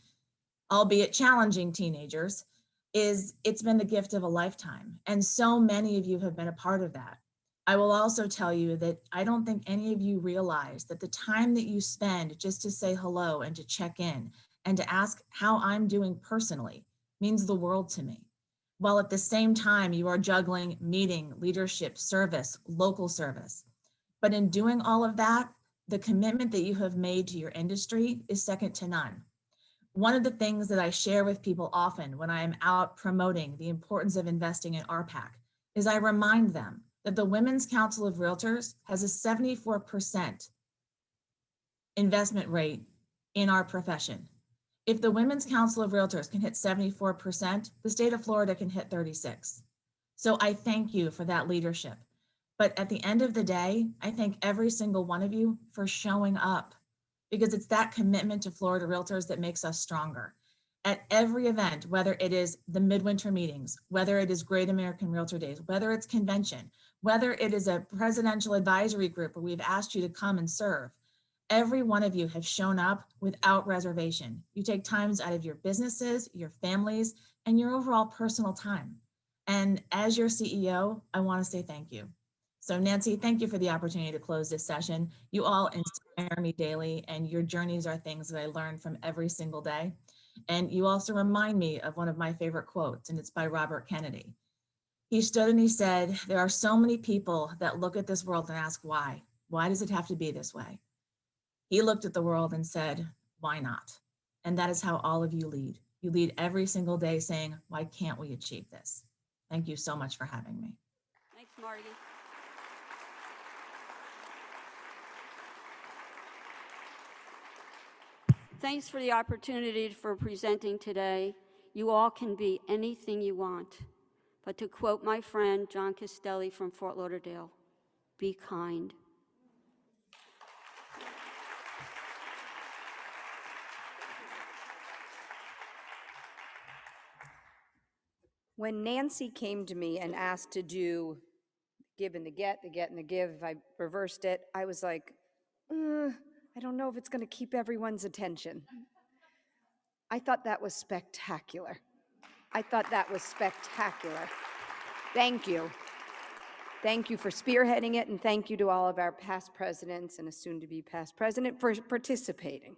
albeit challenging teenagers, it's been the gift of a lifetime. And so many of you have been a part of that. I will also tell you that I don't think any of you realize that the time that you spend just to say hello and to check in and to ask how I'm doing personally means the world to me. While at the same time you are juggling meeting, leadership, service, local service. But in doing all of that, the commitment that you have made to your industry is second to none. One of the things that I share with people often when I am out promoting the importance of investing in RPAC is I remind them that the Women's Council of Realtors has a 74% investment rate in our profession. If the Women's Council of Realtors can hit 74%, the state of Florida can hit 36%. So I thank you for that leadership. But at the end of the day, I thank every single one of you for showing up, because it's that commitment to Florida Realtors that makes us stronger. At every event, whether it is the midwinter meetings, whether it is Great American Realtor Days, whether it's convention, whether it is a presidential advisory group where we've asked you to come and serve, Every one of you have shown up without reservation. You take times out of your businesses, your families, and your overall personal time. And as your CEO, I want to say thank you. So Nancy, thank you for the opportunity to close this session. You all inspire me daily, and your journeys are things that I learn from every single day. And you also remind me of one of my favorite quotes, and it's by Robert Kennedy. He stood and he said, there are so many people that look at this world and ask why? Why does it have to be this way? He looked at the world and said, why not? And that is how all of you lead. You lead every single day saying, why can't we achieve this? Thank you so much for having me. Thanks, Marty. Thanks for the opportunity for presenting today. You all can be anything you want. But to quote my friend, John Castelli from Fort Lauderdale, be kind. When Nancy came to me and asked to do give and the get and the give, if I reversed it, I was like, I don't know if it's going to keep everyone's attention. I thought that was spectacular. Thank you. Thank you for spearheading it, and thank you to all of our past presidents and a soon-to-be past president for participating.